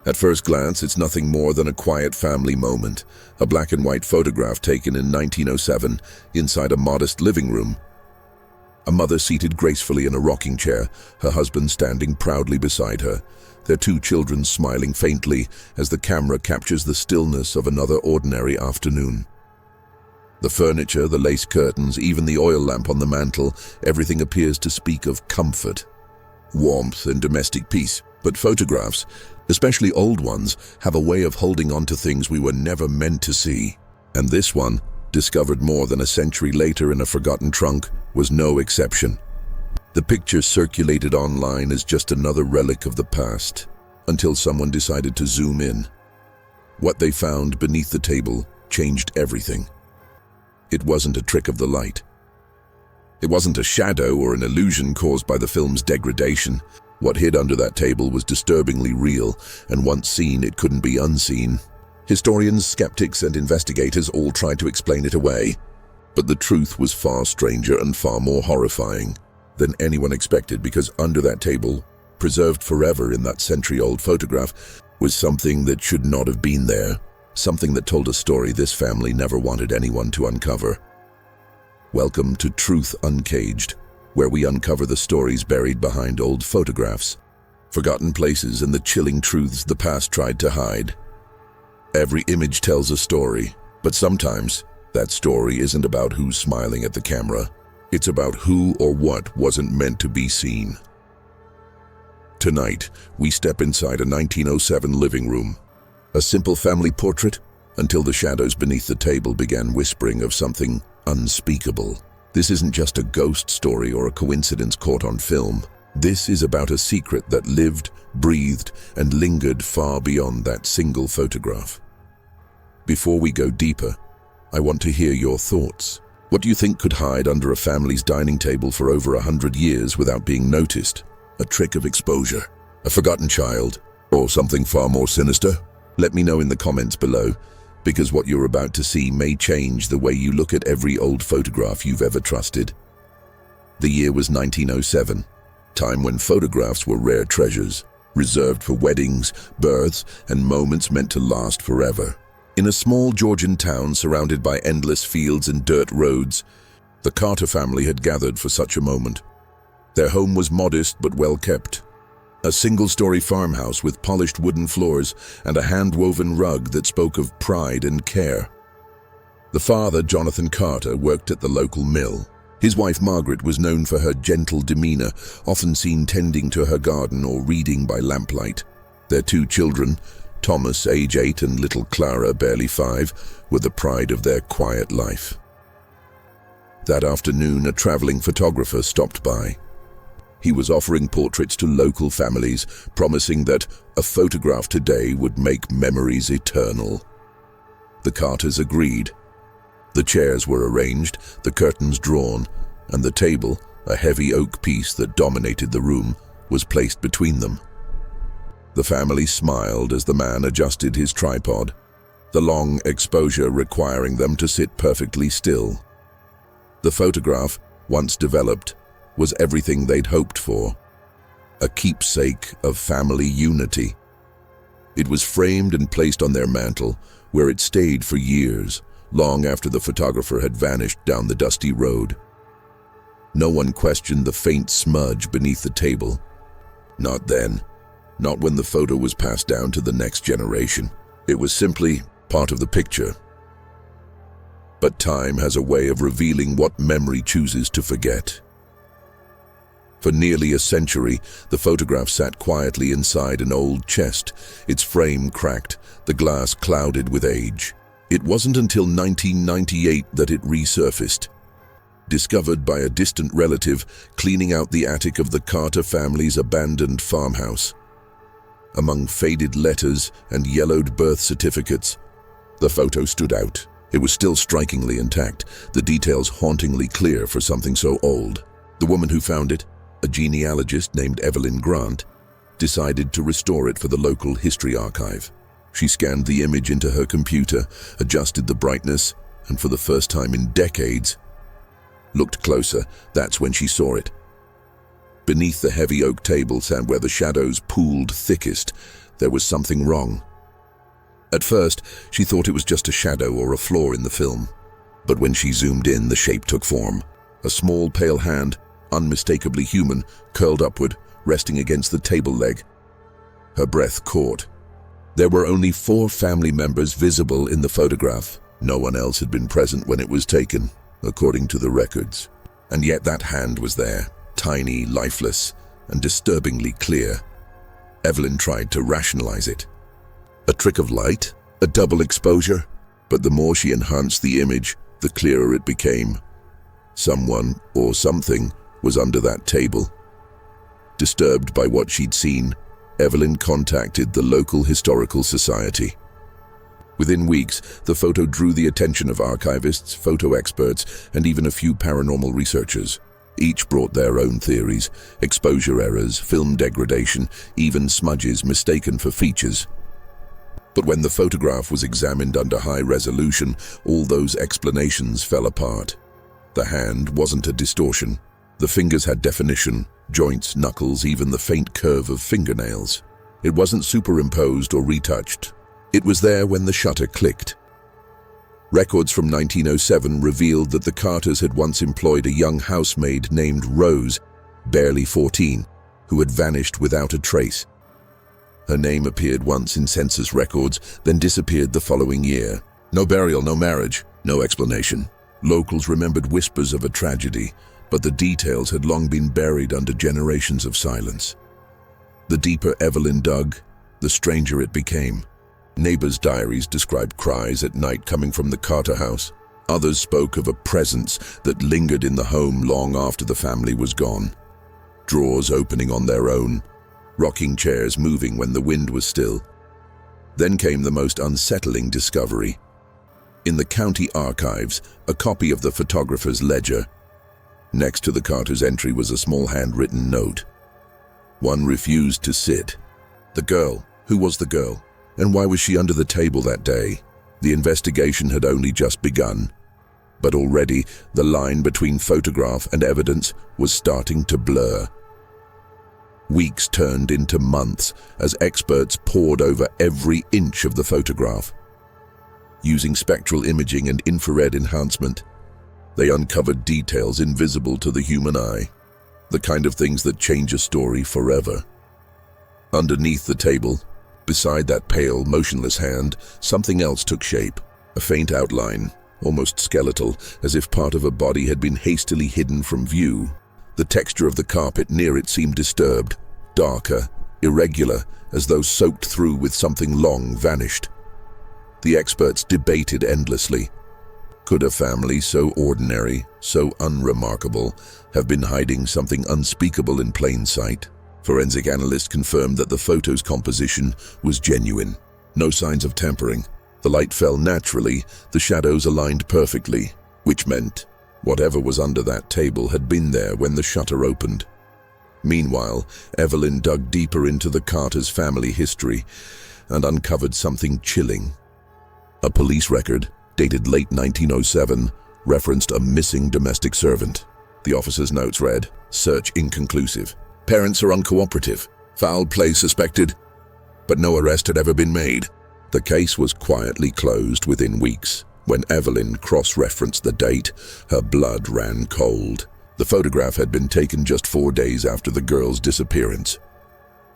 At first glance, it's nothing more than a quiet family moment, a black and white photograph taken in 1907 inside a modest living room. A mother seated gracefully in a rocking chair, her husband standing proudly beside her, their two children smiling faintly as the camera captures the stillness of another ordinary afternoon. The furniture, the lace curtains, even the oil lamp on the mantel, everything appears to speak of comfort, warmth, and domestic peace. But photographs, especially old ones, have a way of holding on to things we were never meant to see. And this one, discovered more than a century later in a forgotten trunk, was no exception. The picture circulated online as just another relic of the past, until someone decided to zoom in. What they found beneath the table changed everything. It wasn't a trick of the light. It wasn't a shadow or an illusion caused by the film's degradation. What hid under that table was disturbingly real, and once seen, it couldn't be unseen. Historians, skeptics, and investigators all tried to explain it away. But the truth was far stranger and far more horrifying than anyone expected, because under that table, preserved forever in that century-old photograph, was something that should not have been there. Something that told a story this family never wanted anyone to uncover. Welcome to Truth Uncaged, where we uncover the stories buried behind old photographs, forgotten places, and the chilling truths the past tried to hide. Every image tells a story, but sometimes that story isn't about who's smiling at the camera. It's about who or what wasn't meant to be seen. Tonight, we step inside a 1907 living room. A simple family portrait, until the shadows beneath the table began whispering of something unspeakable. This isn't just a ghost story or a coincidence caught on film. This is about a secret that lived, breathed, and lingered far beyond that single photograph. Before we go deeper, I want to hear your thoughts. What do you think could hide under a family's dining table for over 100 years without being noticed? A trick of exposure, a forgotten child, or something far more sinister? Let me know in the comments below, because what you're about to see may change the way you look at every old photograph you've ever trusted. The year was 1907, time when photographs were rare treasures, reserved for weddings, births, and moments meant to last forever. In a small Georgian town surrounded by endless fields and dirt roads, the Carter family had gathered for such a moment. Their home was modest but well kept. A single-story farmhouse with polished wooden floors and a hand-woven rug that spoke of pride and care. The father, Jonathan Carter, worked at the local mill. His wife, Margaret, was known for her gentle demeanor, often seen tending to her garden or reading by lamplight. Their two children, Thomas, age 8, and little Clara, barely 5, were the pride of their quiet life. That afternoon, a traveling photographer stopped by. He was offering portraits to local families, promising that a photograph today would make memories eternal. The Carters agreed. The chairs were arranged, the curtains drawn, and the table, a heavy oak piece that dominated the room, was placed between them. The family smiled as the man adjusted his tripod, the long exposure requiring them to sit perfectly still. The photograph, once developed, was everything they'd hoped for, a keepsake of family unity. It was framed and placed on their mantel, where it stayed for years, long after the photographer had vanished down the dusty road. No one questioned the faint smudge beneath the table. Not then, not when the photo was passed down to the next generation. It was simply part of the picture. But time has a way of revealing what memory chooses to forget. For nearly a century, the photograph sat quietly inside an old chest, its frame cracked, the glass clouded with age. It wasn't until 1998 that it resurfaced, discovered by a distant relative cleaning out the attic of the Carter family's abandoned farmhouse. Among faded letters and yellowed birth certificates, the photo stood out. It was still strikingly intact, the details hauntingly clear for something so old. The woman who found it, a genealogist named Evelyn Grant, decided to restore it for the local history archive. She scanned the image into her computer, adjusted the brightness, and for the first time in decades, looked closer. That's when she saw it. Beneath the heavy oak table sat where the shadows pooled thickest, There was something wrong. At first, she thought it was just a shadow or a flaw in the film. But when she zoomed in, the shape took form. A small, pale hand, unmistakably human, curled upward, resting against the table leg. Her breath caught. There were only 4 family members visible in the photograph. No one else had been present when it was taken, according to the records. And yet that hand was there, tiny, lifeless, and disturbingly clear. Evelyn tried to rationalize it. A trick of light? A double exposure? But the more she enhanced the image, the clearer it became. Someone, or something, was under that table. Disturbed by what she'd seen, Evelyn contacted the local historical society. Within weeks, the photo drew the attention of archivists, photo experts, and even a few paranormal researchers. Each brought their own theories: exposure errors, film degradation, even smudges mistaken for features. But when the photograph was examined under high resolution, all those explanations fell apart. The hand wasn't a distortion. The fingers had definition, joints, knuckles, even the faint curve of fingernails. It wasn't superimposed or retouched. It was there when the shutter clicked. Records from 1907 revealed that the Carters had once employed a young housemaid named Rose, barely 14, who had vanished without a trace. Her name appeared once in census records, then disappeared the following year. No burial, no marriage, no explanation. Locals remembered whispers of a tragedy, but the details had long been buried under generations of silence. The deeper Evelyn dug, the stranger it became. Neighbors' diaries described cries at night coming from the Carter house. Others spoke of a presence that lingered in the home long after the family was gone. Drawers opening on their own, rocking chairs moving when the wind was still. Then came the most unsettling discovery. In the county archives, a copy of the photographer's ledger. Next to the Carter's entry was a small handwritten note. One refused to sit. The girl. Who was the girl? And why was she under the table that day? The investigation had only just begun. But already, the line between photograph and evidence was starting to blur. Weeks turned into months as experts pored over every inch of the photograph. Using spectral imaging and infrared enhancement, they uncovered details invisible to the human eye, the kind of things that change a story forever. Underneath the table, beside that pale, motionless hand, something else took shape, a faint outline, almost skeletal, as if part of a body had been hastily hidden from view. The texture of the carpet near it seemed disturbed, darker, irregular, as though soaked through with something long vanished. The experts debated endlessly. Could a family so ordinary, so unremarkable, have been hiding something unspeakable in plain sight? Forensic analysts confirmed that the photo's composition was genuine. No signs of tampering. The light fell naturally, the shadows aligned perfectly, which meant whatever was under that table had been there when the shutter opened. Meanwhile, Evelyn dug deeper into the Carter's family history and uncovered something chilling. A police record, dated late 1907, referenced a missing domestic servant. The officer's notes read, "Search inconclusive. Parents are uncooperative. Foul play suspected." But no arrest had ever been made. The case was quietly closed within weeks. When Evelyn cross-referenced the date, her blood ran cold. The photograph had been taken just 4 days after the girl's disappearance.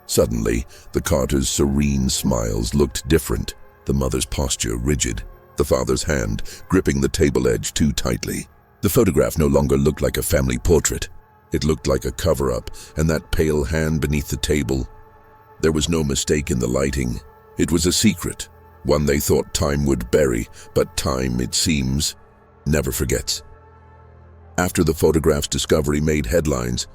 Suddenly, the Carters' serene smiles looked different, the mother's posture rigid, the father's hand gripping the table edge too tightly. The photograph no longer looked like a family portrait. It looked like a cover-up, and that pale hand beneath the table. There was no mistake in the lighting. It was a secret, one they thought time would bury, but time, it seems, never forgets. After the photograph's discovery made headlines,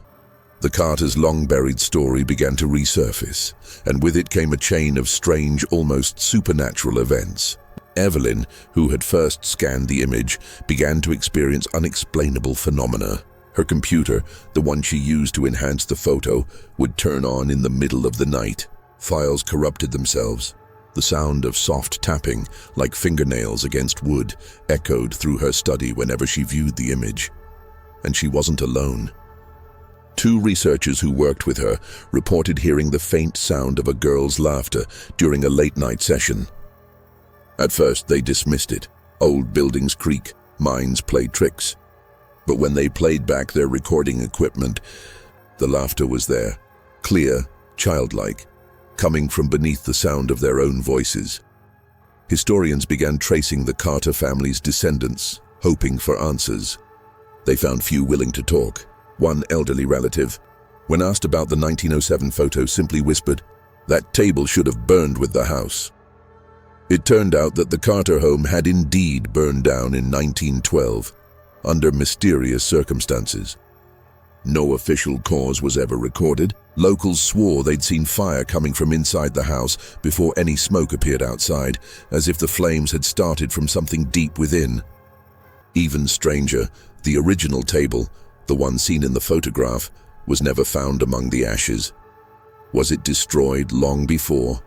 the Carters' long-buried story began to resurface, and with it came a chain of strange, almost supernatural events. Evelyn, who had first scanned the image, began to experience unexplainable phenomena. Her computer, the one she used to enhance the photo, would turn on in the middle of the night. Files corrupted themselves. The sound of soft tapping, like fingernails against wood, echoed through her study whenever she viewed the image. And she wasn't alone. Two researchers who worked with her reported hearing the faint sound of a girl's laughter during a late-night session. At first, they dismissed it. Old buildings creak, minds play tricks. But when they played back their recording equipment, the laughter was there, clear, childlike, coming from beneath the sound of their own voices. Historians began tracing the Carter family's descendants, hoping for answers. They found few willing to talk. One elderly relative, when asked about the 1907 photo, simply whispered, "That table should have burned with the house." It turned out that the Carter home had indeed burned down in 1912, under mysterious circumstances. No official cause was ever recorded. Locals swore they'd seen fire coming from inside the house before any smoke appeared outside, as if the flames had started from something deep within. Even stranger, the original table, the one seen in the photograph, was never found among the ashes. Was it destroyed long before?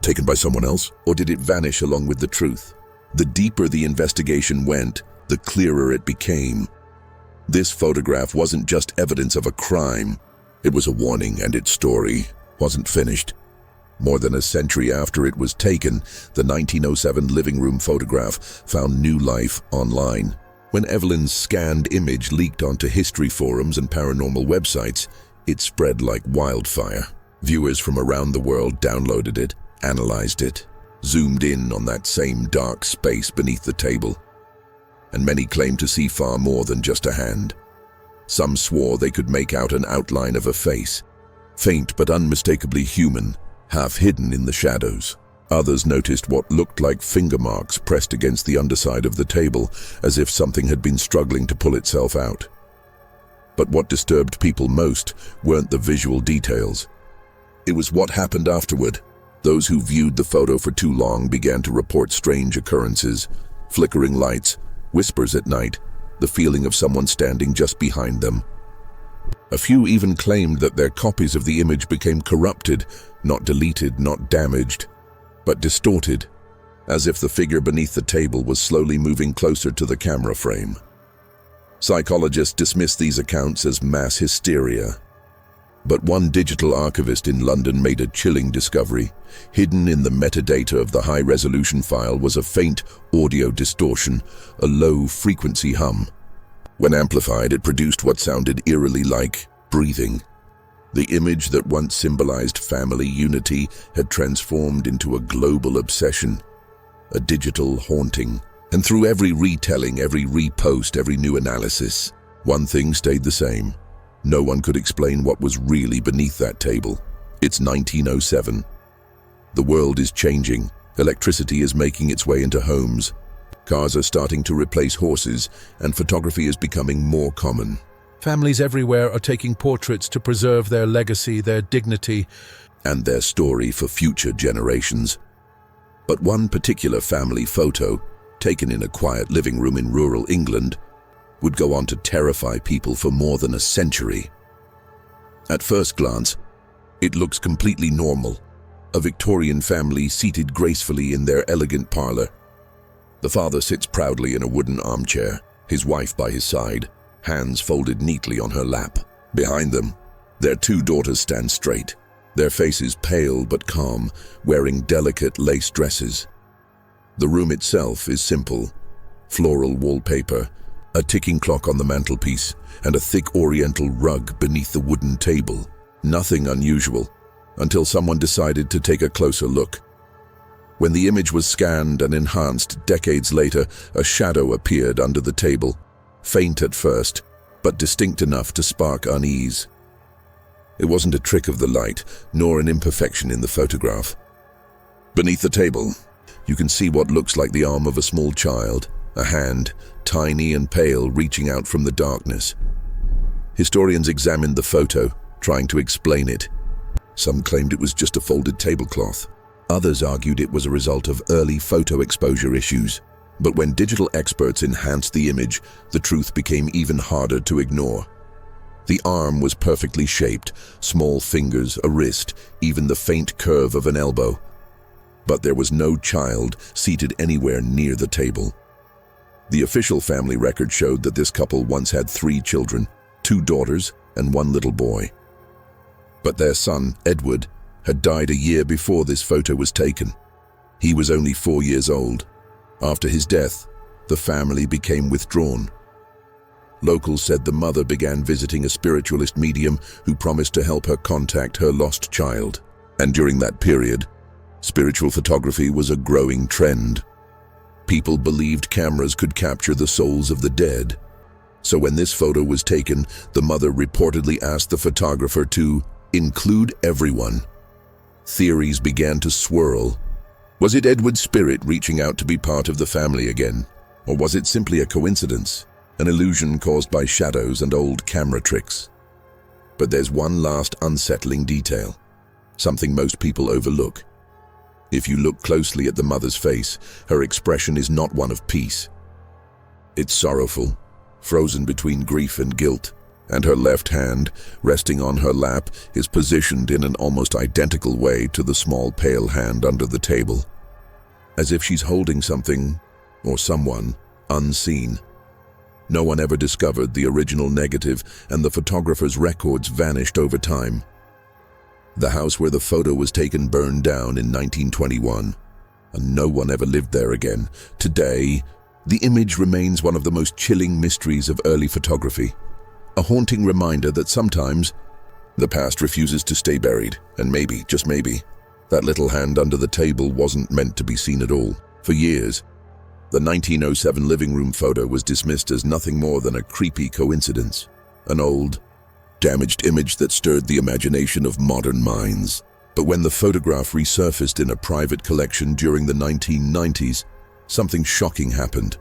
Taken by someone else? Or did it vanish along with the truth? The deeper the investigation went, the clearer it became. This photograph wasn't just evidence of a crime. It was a warning, and its story wasn't finished. More than a century after it was taken, the 1907 living room photograph found new life online. When Evelyn's scanned image leaked onto history forums and paranormal websites, it spread like wildfire. Viewers from around the world downloaded it, analyzed it, zoomed in on that same dark space beneath the table. And many claimed to see far more than just a hand. Some swore they could make out an outline of a face, faint but unmistakably human, half hidden in the shadows. Others noticed what looked like finger marks pressed against the underside of the table, as if something had been struggling to pull itself out. But what disturbed people most weren't the visual details. It was what happened afterward. Those who viewed the photo for too long began to report strange occurrences, flickering lights, whispers at night, the feeling of someone standing just behind them. A few even claimed that their copies of the image became corrupted, not deleted, not damaged, but distorted, as if the figure beneath the table was slowly moving closer to the camera frame. Psychologists dismissed these accounts as mass hysteria. But one digital archivist in London made a chilling discovery. Hidden in the metadata of the high-resolution file was a faint audio distortion, a low-frequency hum. When amplified, it produced what sounded eerily like breathing. The image that once symbolized family unity had transformed into a global obsession, a digital haunting. And through every retelling, every repost, every new analysis, one thing stayed the same. No one could explain what was really beneath that table. It's 1907. The world is changing. Electricity is making its way into homes. Cars are starting to replace horses, and photography is becoming more common. Families everywhere are taking portraits to preserve their legacy, their dignity, and their story for future generations. But one particular family photo, taken in a quiet living room in rural England, would go on to terrify people for more than a century. At first glance, it looks completely normal. A Victorian family seated gracefully in their elegant parlor. The father sits proudly in a wooden armchair, his wife by his side, hands folded neatly on her lap. Behind them, their two daughters stand straight, their faces pale but calm, wearing delicate lace dresses. The room itself is simple: floral wallpaper, a ticking clock on the mantelpiece, and a thick oriental rug beneath the wooden table. Nothing unusual, until someone decided to take a closer look. When the image was scanned and enhanced decades later, a shadow appeared under the table, faint at first, but distinct enough to spark unease. It wasn't a trick of the light, nor an imperfection in the photograph. Beneath the table, you can see what looks like the arm of a small child, a hand, tiny and pale, reaching out from the darkness. Historians examined the photo, trying to explain it. Some claimed it was just a folded tablecloth. Others argued it was a result of early photo exposure issues. But when digital experts enhanced the image, the truth became even harder to ignore. The arm was perfectly shaped, small fingers, a wrist, even the faint curve of an elbow. But there was no child seated anywhere near the table. The official family record showed that this couple once had 3 children, 2 daughters and 1 little boy. But their son, Edward, had died a year before this photo was taken. He was only 4 years old. After his death, the family became withdrawn. Locals said the mother began visiting a spiritualist medium who promised to help her contact her lost child. And during that period, spiritual photography was a growing trend. People believed cameras could capture the souls of the dead. So when this photo was taken, the mother reportedly asked the photographer to include everyone. Theories began to swirl. Was it Edward's spirit reaching out to be part of the family again? Or was it simply a coincidence, an illusion caused by shadows and old camera tricks? But there's one last unsettling detail, something most people overlook. If you look closely at the mother's face, her expression is not one of peace. It's sorrowful, frozen between grief and guilt, and her left hand, resting on her lap, is positioned in an almost identical way to the small pale hand under the table, as if she's holding something, or someone, unseen. No one ever discovered the original negative, and the photographer's records vanished over time. The house where the photo was taken burned down in 1921, and no one ever lived there again. Today, the image remains one of the most chilling mysteries of early photography, a haunting reminder that sometimes the past refuses to stay buried, and maybe, just maybe, that little hand under the table wasn't meant to be seen at all. For years, the 1907 living room photo was dismissed as nothing more than a creepy coincidence, an old, damaged image that stirred the imagination of modern minds. But when the photograph resurfaced in a private collection during the 1990s, something shocking happened.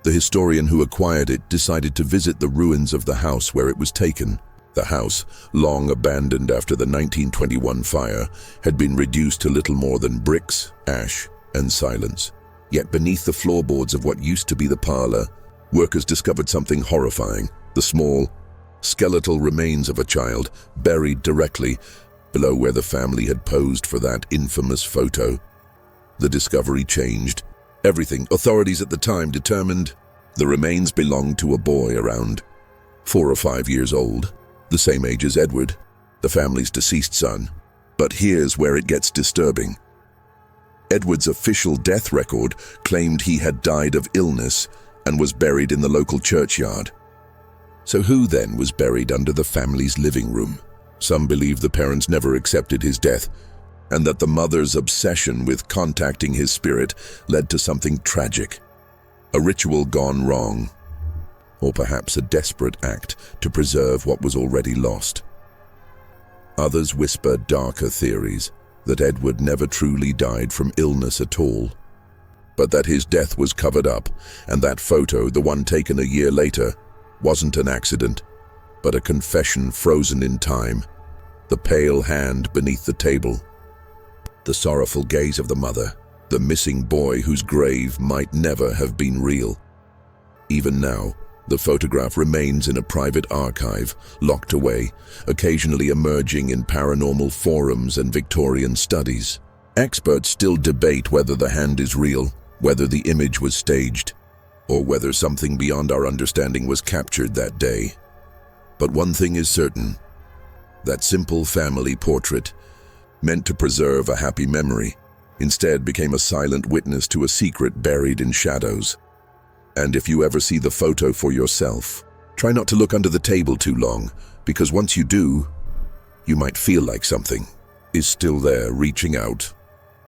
The historian who acquired it decided to visit the ruins of the house where it was taken. The house, long abandoned after the 1921 fire, had been reduced to little more than bricks, ash, and silence. Yet beneath the floorboards of what used to be the parlor, workers discovered something horrifying: the small, skeletal remains of a child buried directly below where the family had posed for that infamous photo. The discovery changed everything. Authorities at the time determined the remains belonged to a boy around 4 or 5 years old, the same age as Edward, the family's deceased son. But here's where it gets disturbing. Edward's official death record claimed he had died of illness and was buried in the local churchyard. So who then was buried under the family's living room? Some believe the parents never accepted his death, and that the mother's obsession with contacting his spirit led to something tragic. A ritual gone wrong, or perhaps a desperate act to preserve what was already lost. Others whisper darker theories, that Edward never truly died from illness at all, but that his death was covered up, and that photo, the one taken a year later, wasn't an accident, but a confession frozen in time. The pale hand beneath the table, the sorrowful gaze of the mother, the missing boy whose grave might never have been real. Even now, the photograph remains in a private archive, locked away, occasionally emerging in paranormal forums and Victorian studies. Experts still debate whether the hand is real, whether the image was staged, or whether something beyond our understanding was captured that day. But one thing is certain: that simple family portrait, meant to preserve a happy memory, instead became a silent witness to a secret buried in shadows. And if you ever see the photo for yourself, try not to look under the table too long, because once you do, you might feel like something is still there reaching out.